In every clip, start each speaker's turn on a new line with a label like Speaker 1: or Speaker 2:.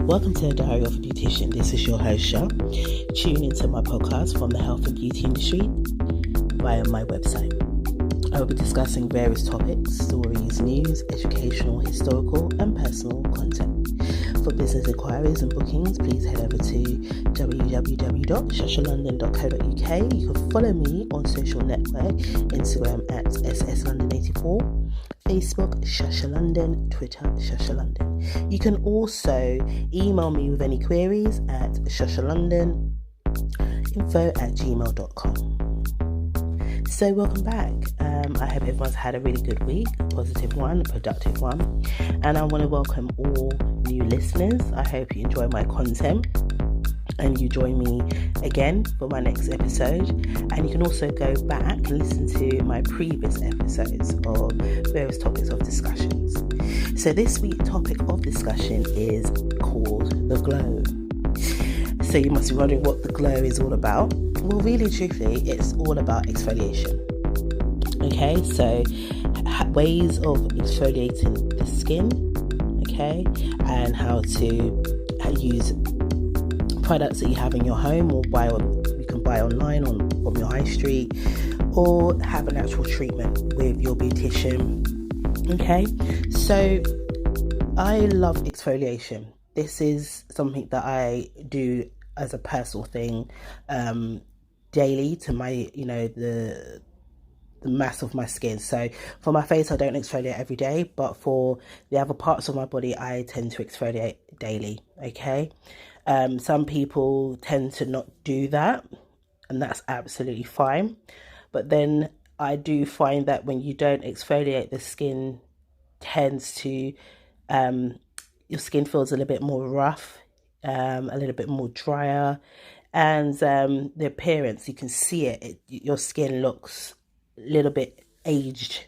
Speaker 1: Welcome to the Diary of a Beautician. This is your host, Sha. Tune into my podcast from the health and beauty industry via my website. I will be discussing various topics, stories, news, educational, historical, and personal content. For business inquiries and bookings, please head over to www.shashalondon.co.uk. You can follow me on social network, Instagram at @sslondon84, Facebook shashalondon, Twitter shashalondon. You can also email me with any queries at shashalondoninfo@gmail.com. So welcome back. I hope everyone's had a really good week, a positive one, a productive one, and I want to welcome all new listeners. I hope you enjoy my content and you join me again for my next episode. And you can also go back and listen to my previous episodes of various topics of discussions. So this week's topic of discussion is called the glow. So you must be wondering what the glow is all about. Well, really, truthfully, it's all about exfoliation. Okay, so ways of exfoliating the skin, okay, and how to use products that you have in your home or you can buy online from your high street, or have an actual treatment with your beautician. Okay, so I love exfoliation. This is something that I do as a personal thing daily to my, the mass of my skin. So for my face, I don't exfoliate every day, but for the other parts of my body, I tend to exfoliate daily. Okay, some people tend to not do that, and that's absolutely fine. But then I do find that when you don't exfoliate, the skin tends to your skin feels a little bit more rough, a little bit more drier, and the appearance, you can see it. Your skin looks a little bit aged.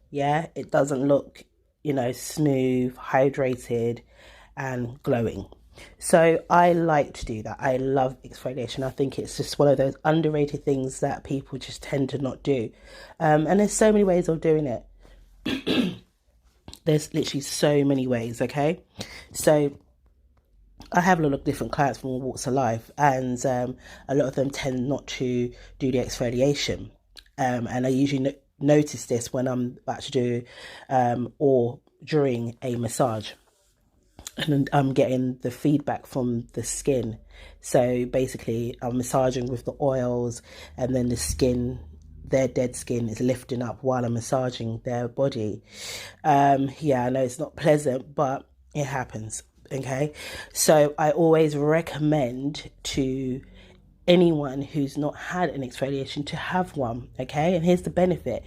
Speaker 1: Yeah, it doesn't look, smooth, hydrated, and glowing. So I like to do that. I love exfoliation. I think it's just one of those underrated things that people just tend to not do. And there's so many ways of doing it. There's literally so many ways, okay? So I have a lot of different clients from all walks of life, and a lot of them tend not to do the exfoliation. And I usually notice this when I'm about to do or during a massage, and I'm getting the feedback from the skin. So basically I'm massaging with the oils, and then the skin, their dead skin, is lifting up while I'm massaging their body. Yeah, I know it's not pleasant, but it happens. Okay, so I always recommend to anyone who's not had an exfoliation to have one. Okay, and here's the benefit: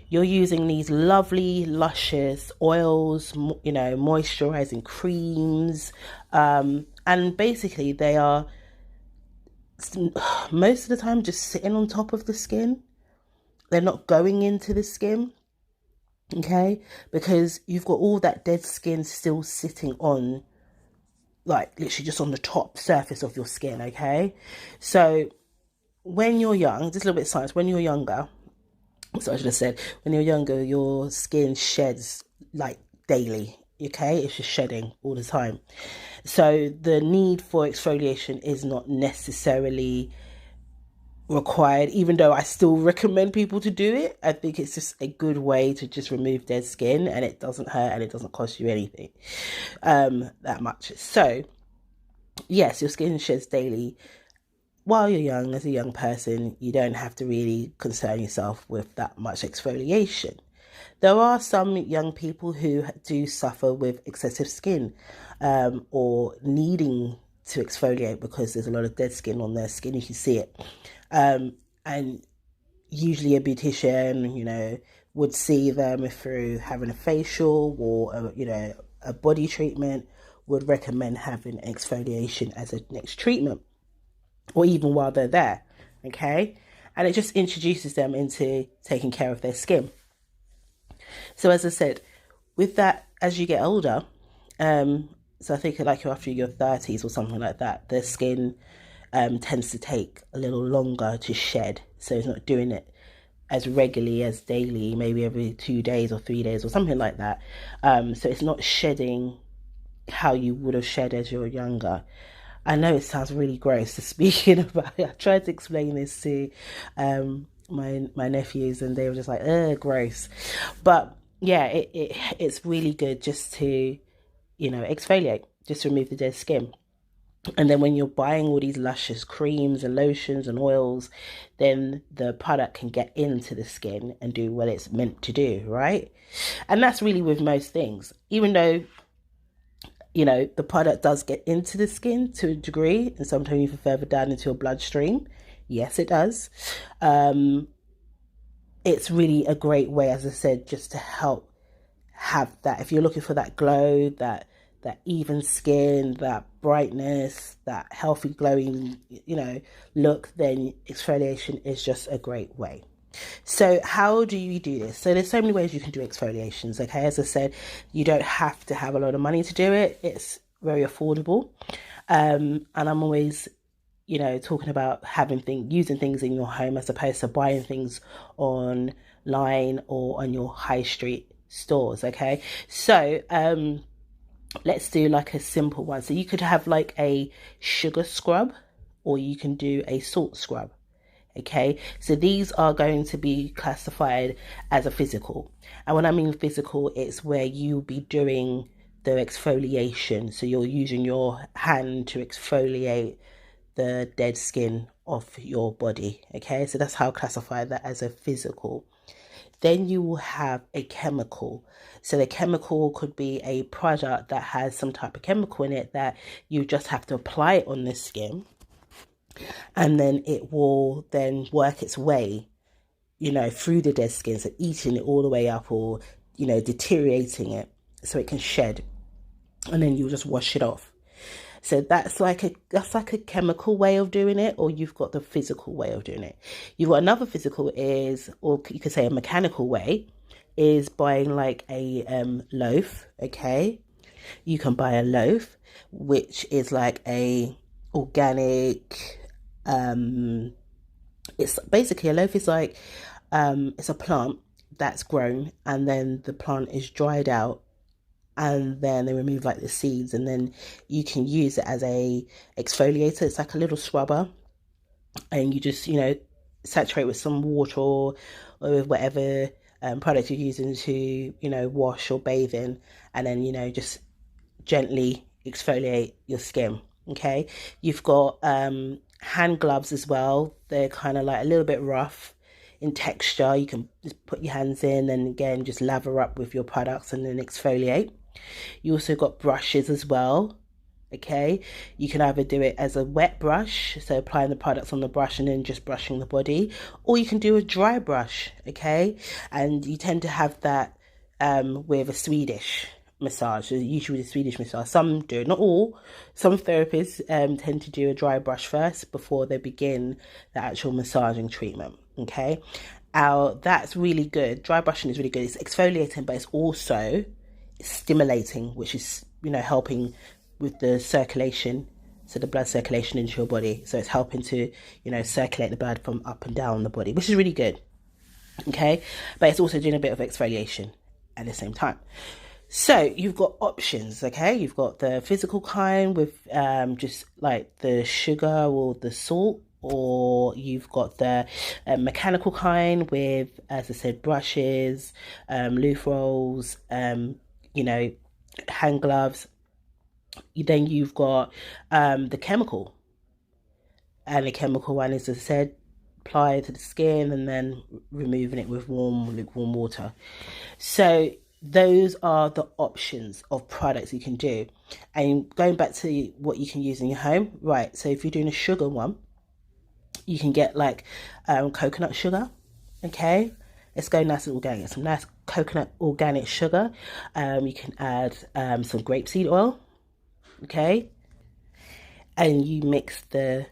Speaker 1: you're using these lovely, luscious oils, moisturizing creams, and basically they are most of the time just sitting on top of the skin. They're not going into the skin, okay, because you've got all that dead skin still sitting on, like, literally just on the top surface of your skin. Okay, so when you're young, just a little bit of science, when you're younger, so I should have said, when you're younger, your skin sheds like daily. Okay, it's just shedding all the time. So the need for exfoliation is not necessarily required, even though I still recommend people to do it. I think it's just a good way to just remove dead skin, and it doesn't hurt and it doesn't cost you anything that much. So yes, your skin sheds daily. While you're young, as a young person, you don't have to really concern yourself with that much exfoliation. There are some young people who do suffer with excessive skin, or needing to exfoliate because there's a lot of dead skin on their skin. You can see it. And usually a beautician, would see them through having a facial or, a body treatment, would recommend having exfoliation as a next treatment, or even while they're there, okay? And it just introduces them into taking care of their skin. So as I said, with that, as you get older, so I think like after your 30s or something like that, the skin tends to take a little longer to shed. So it's not doing it as regularly as daily, maybe every 2 days or 3 days or something like that. So it's not shedding how you would have shed as you were younger. I know it sounds really gross to speaking about it. I tried to explain this to my nephews, and they were just like, "Ugh, gross." But yeah, it's really good just to, exfoliate, just remove the dead skin. And then when you're buying all these luscious creams and lotions and oils, then the product can get into the skin and do what it's meant to do, right? And that's really with most things. Even though, the product does get into the skin to a degree, and sometimes even further down into your bloodstream. Yes, it does. It's really a great way, as I said, just to help have that. If you're looking for that glow, that even skin, that brightness, that healthy glowing, look, then exfoliation is just a great way. So how do you do this? So there's so many ways you can do exfoliations. Okay, as I said, you don't have to have a lot of money to do it. It's very affordable. And I'm always, talking about using things in your home as opposed to buying things online or on your high street stores. Okay, so let's do like a simple one. So you could have like a sugar scrub, or you can do a salt scrub. Okay, so these are going to be classified as a physical. And when I mean physical, it's where you'll be doing the exfoliation. So you're using your hand to exfoliate the dead skin of your body. Okay, so that's how I classify that as a physical. Then you will have a chemical. So the chemical could be a product that has some type of chemical in it that you just have to apply it on the skin, and then it will then work its way, through the dead skin, so eating it all the way up, or, deteriorating it so it can shed, and then you'll just wash it off. So that's like a chemical way of doing it, or you've got the physical way of doing it. You've got another physical is, or you could say a mechanical way, is buying like a loaf. Okay, you can buy a loaf, which is like a organic. It's basically, a loaf is like it's a plant that's grown, and then the plant is dried out, and then they remove like the seeds, and then you can use it as a exfoliator. It's like a little scrubber, and you just saturate with some water, or with whatever product you're using to wash or bathe in, and then just gently exfoliate your skin. Okay, you've got hand gloves as well. They're kind of like a little bit rough in texture. You can just put your hands in and again just lather up with your products and then exfoliate. You also got brushes as well. Okay, you can either do it as a wet brush, so applying the products on the brush and then just brushing the body, or you can do a dry brush. Okay, and you tend to have that with a Swedish massage, usually the Swedish massage. Some do, not all. Some therapists tend to do a dry brush first before they begin the actual massaging treatment. Okay, that's really good. Dry brushing is really good. It's exfoliating, but it's also stimulating, which is helping with the circulation, so the blood circulation into your body. So it's helping to circulate the blood from up and down the body, which is really good. Okay, but it's also doing a bit of exfoliation at the same time. So you've got options. Okay, you've got the physical kind with just like the sugar or the salt, or you've got the mechanical kind with, as I said, brushes, loofah rolls, hand gloves. Then you've got the chemical, and the chemical one is, as I said, apply to the skin and then removing it with lukewarm water. So those are the options of products you can do. And going back to what you can use in your home, right? So if you're doing a sugar one, you can get like coconut sugar. Okay, let's go nice and organic. Some nice coconut organic sugar. You can add some grapeseed oil. Okay, and you mix the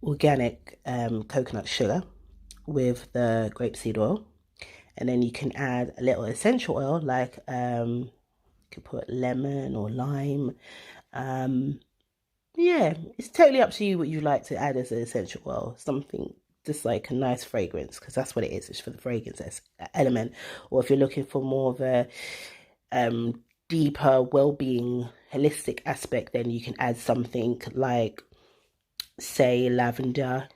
Speaker 1: organic coconut sugar with the grapeseed oil, and then you can add a little essential oil, like you could put lemon or lime. Yeah, it's totally up to you what you like to add as an essential oil. Something just like a nice fragrance, because that's what it is. It's for the fragrance element. Or if you're looking for more of a deeper well-being holistic aspect, then you can add something like, say, lavender,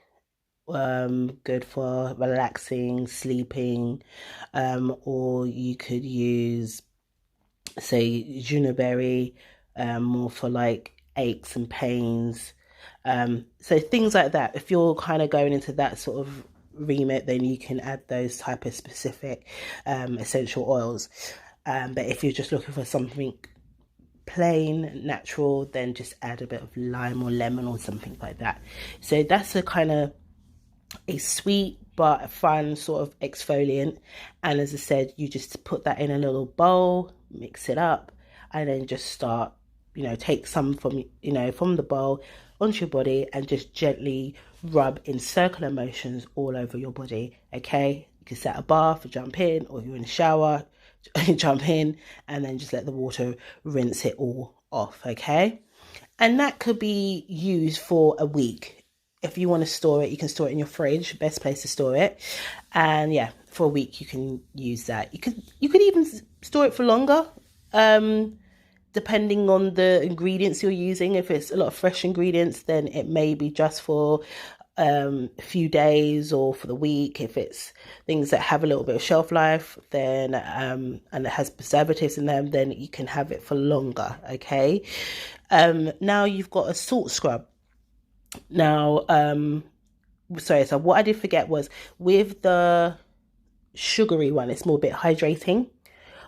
Speaker 1: good for relaxing, sleeping, or you could use, say, juniperberry, more for like aches and pains. So things like that. If you're kind of going into that sort of remit, then you can add those type of specific essential oils. But if you're just looking for something plain natural, then just add a bit of lime or lemon or something like that. So that's a kind of a sweet but fun sort of exfoliant. And as I said, you just put that in a little bowl, mix it up, and then just start, take some from, from the bowl onto your body and just gently rub in circular motions all over your body. Okay, you can set a bath or jump in, or you're in the shower, jump in, and then just let the water rinse it all off. Okay, and that could be used for a week. If you want to store it, you can store it in your fridge, best place to store it. And yeah, for a week you can use that. You could even store it for longer, depending on the ingredients you're using. If it's a lot of fresh ingredients, then it may be just for a few days or for the week. If it's things that have a little bit of shelf life, then and it has preservatives in them, then you can have it for longer. Okay. Now you've got a salt scrub. Now, sorry, so what I did forget was, with the sugary one, it's more a bit hydrating,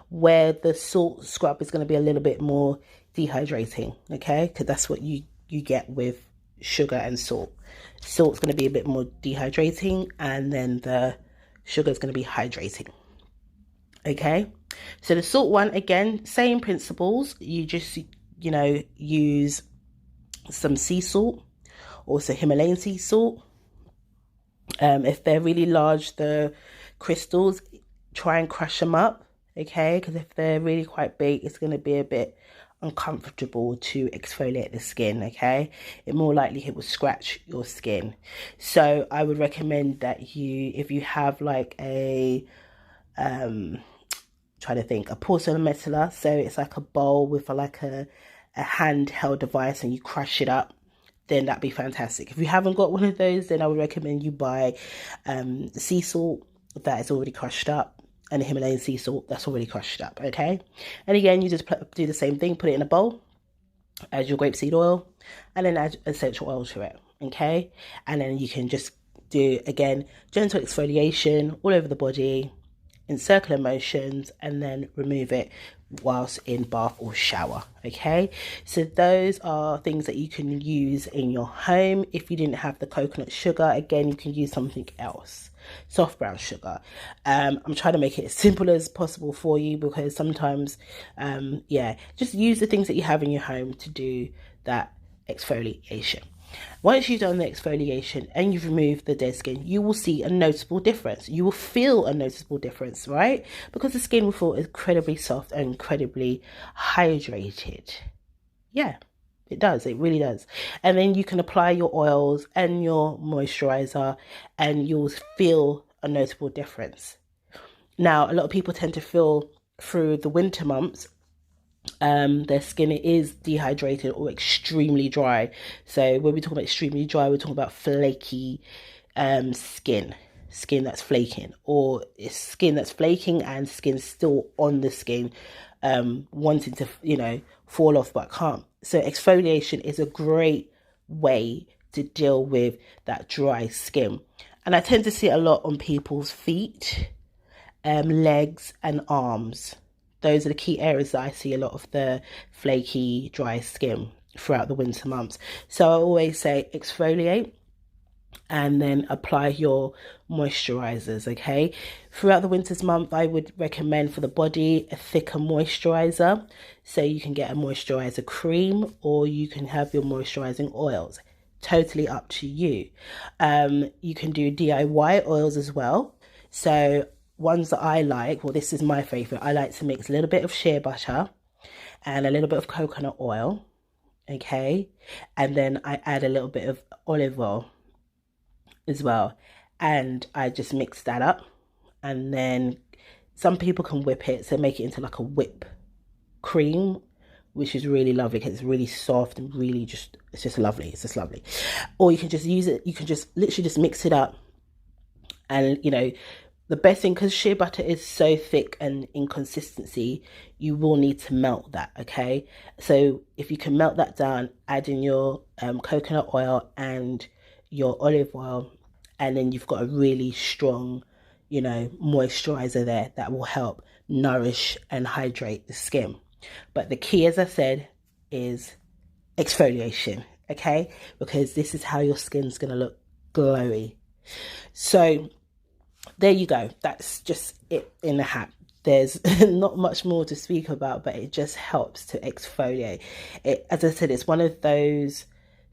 Speaker 1: where the salt scrub is going to be a little bit more dehydrating. Okay, because that's what you get with sugar and salt. Salt's going to be a bit more dehydrating, and then the sugar is going to be hydrating. Okay, so the salt one, again, same principles. You just use some sea salt, also Himalayan sea salt. If they're really large, the crystals, try and crush them up. Okay, because if they're really quite big, it's going to be a bit uncomfortable to exfoliate the skin. Okay, it more likely it will scratch your skin. So I would recommend that if you have like a trying to think, a porcelain metala, so it's like a bowl with a handheld device, and you crush it up, then that'd be fantastic. If you haven't got one of those, then I would recommend you buy the sea salt that is already crushed up, and the Himalayan sea salt that's already crushed up. Okay, and again, you just do the same thing, put it in a bowl, add your grapeseed oil, and then add essential oil to it. Okay, and then you can just do, again, gentle exfoliation all over the body in circular motions, and then remove it whilst in bath or shower. Okay, so those are things that you can use in your home. If you didn't have the coconut sugar, again, you can use something else, soft brown sugar. I'm trying to make it as simple as possible for you, because sometimes just use the things that you have in your home to do that exfoliation. Once you've done the exfoliation and you've removed the dead skin, you will see a noticeable difference. You will feel a noticeable difference, right? Because the skin will feel incredibly soft and incredibly hydrated. Yeah, it does. It really does. And then you can apply your oils and your moisturizer, and you'll feel a noticeable difference. Now, a lot of people tend to feel through the winter months their skin is dehydrated or extremely dry. So when we talk about extremely dry, we're talking about flaky skin that's flaking, or skin that's flaking and skin still on the skin, wanting to fall off but can't. So exfoliation is a great way to deal with that dry skin, and I tend to see it a lot on people's feet, legs and arms. Those are the key areas that I see a lot of the flaky, dry skin throughout the winter months. So I always say exfoliate and then apply your moisturizers. Okay, throughout the winter's month, I would recommend for the body a thicker moisturizer. So you can get a moisturizer cream, or you can have your moisturizing oils. Totally up to you. You can do DIY oils as well. So ones that I like, well, this is my favorite. I like to mix a little bit of shea butter and a little bit of coconut oil. Okay, and then I add a little bit of olive oil as well, and I just mix that up. And then some people can whip it, so make it into like a whip cream, which is really lovely because it's really soft and really it's just lovely. It's just lovely. Or you can just use it, you can just literally just mix it up. And the best thing, because shea butter is so thick and in consistency, you will need to melt that, okay? So if you can melt that down, add in your coconut oil and your olive oil, and then you've got a really strong, moisturizer there that will help nourish and hydrate the skin. But the key, as I said, is exfoliation, okay? Because this is how your skin's going to look glowy. So there you go. That's just it in a hat. There's not much more to speak about, but it just helps to exfoliate. As I said, it's one of those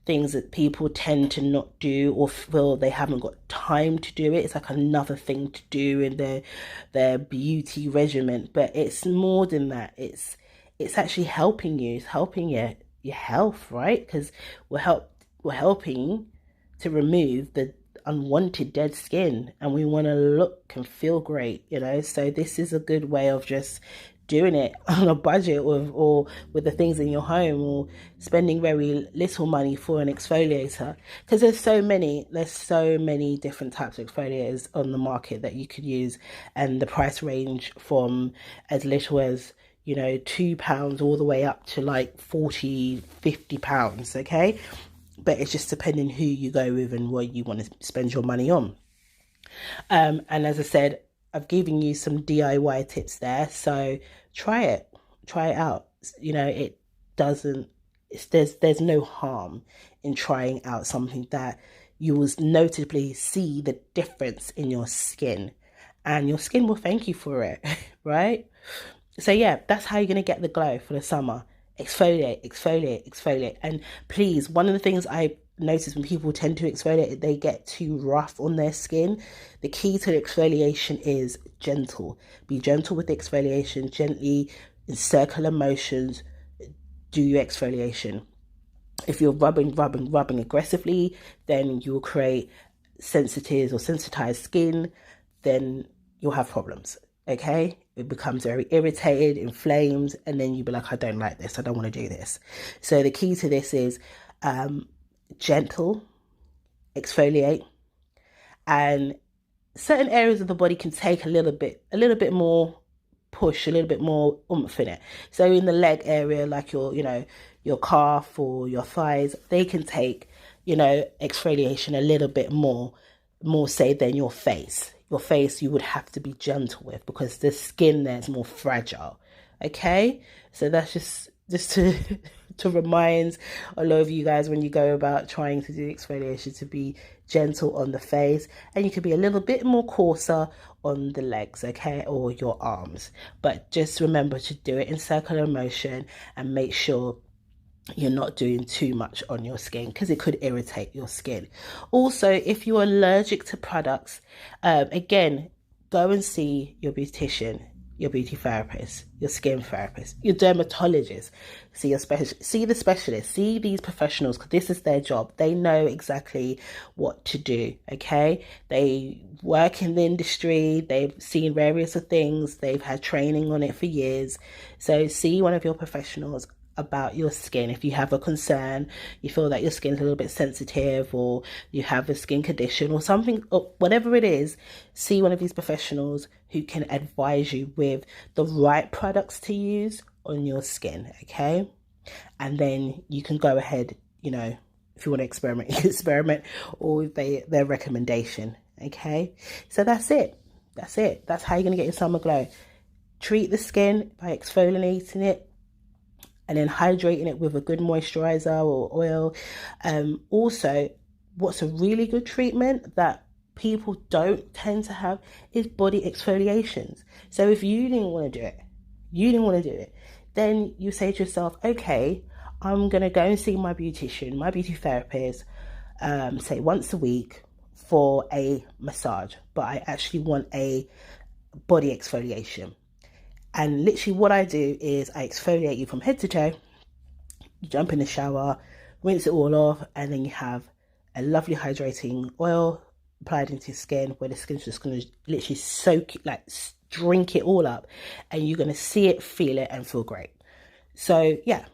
Speaker 1: things that people tend to not do or feel they haven't got time to do it. It's like another thing to do in their beauty regimen, but it's more than that. It's actually helping you. It's helping your health, right? Because we're helping to remove the unwanted dead skin, and we want to look and feel great, so this is a good way of just doing it on a budget or with the things in your home, or spending very little money for an exfoliator, because there's so many different types of exfoliators on the market that you could use, and the price range from as little as £2 all the way up to like £40-50, okay? But it's just depending who you go with and what you want to spend your money on. And as I said, I've given you some DIY tips there, so try it out. There's no harm in trying out something that you will notably see the difference in your skin, and your skin will thank you for it, right? So yeah, that's how you're going to get the glow for the summer. Exfoliate. And please, one of the things I notice when people tend to exfoliate, they get too rough on their skin. The key to the exfoliation is gentle. Be gentle with the exfoliation, gently in circular motions. Do your exfoliation. If you're rubbing aggressively, then you will create sensitive or sensitized skin. Then you'll have problems. Okay, it becomes very irritated, inflamed, and then you'll be like, I don't like this, I don't want to do this. So the key to this is gentle, exfoliate, and certain areas of the body can take a little bit more push, a little bit more oomph in it. So in the leg area, like your calf or your thighs, they can take exfoliation a little bit more say than your face. Your face you would have to be gentle with, because the skin there is more fragile. Okay, so that's just to remind a lot of you guys, when you go about trying to do exfoliation, to be gentle on the face, and you can be a little bit more coarser on the legs, okay, or your arms. But just remember to do it in circular motion, and make sure you're not doing too much on your skin, because it could irritate your skin. Also, if you're allergic to products, again, go and see your beautician, your beauty therapist, your skin therapist, your dermatologist. See the specialist, see these professionals, because this is their job. They know exactly what to do, okay? They work in the industry, they've seen various things, they've had training on it for years. So see one of your professionals about your skin. If you have a concern, you feel that your skin's a little bit sensitive, or you have a skin condition or something, or whatever it is, see one of these professionals who can advise you with the right products to use on your skin, okay? And then you can go ahead, if you want to experiment, you can experiment, or with their recommendation, okay? So that's it. That's how you're going to get your summer glow. Treat the skin by exfoliating it, and then hydrating it with a good moisturizer or oil. Also, what's a really good treatment that people don't tend to have is body exfoliations. So if you didn't want to do it, then you say to yourself, okay, I'm going to go and see my beautician, my beauty therapist, say once a week for a massage, but I actually want a body exfoliation. And literally what I do is I exfoliate you from head to toe. You jump in the shower, rinse it all off, and then you have a lovely hydrating oil applied into your skin, where the skin's just going to literally soak it, like drink it all up, and you're going to see it, feel it, and feel great. So yeah,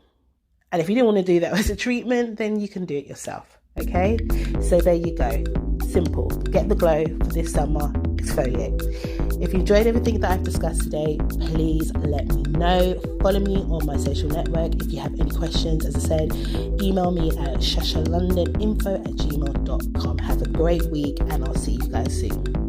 Speaker 1: and if you didn't want to do that as a treatment, then you can do it yourself. Okay, so there you go. Simple. Get the glow for this summer. Exfoliate. If you enjoyed everything that I've discussed today, please let me know. Follow me on my social network. If you have any questions, as I said, email me at shashalondoninfo@gmail.com. Have a great week, and I'll see you guys soon.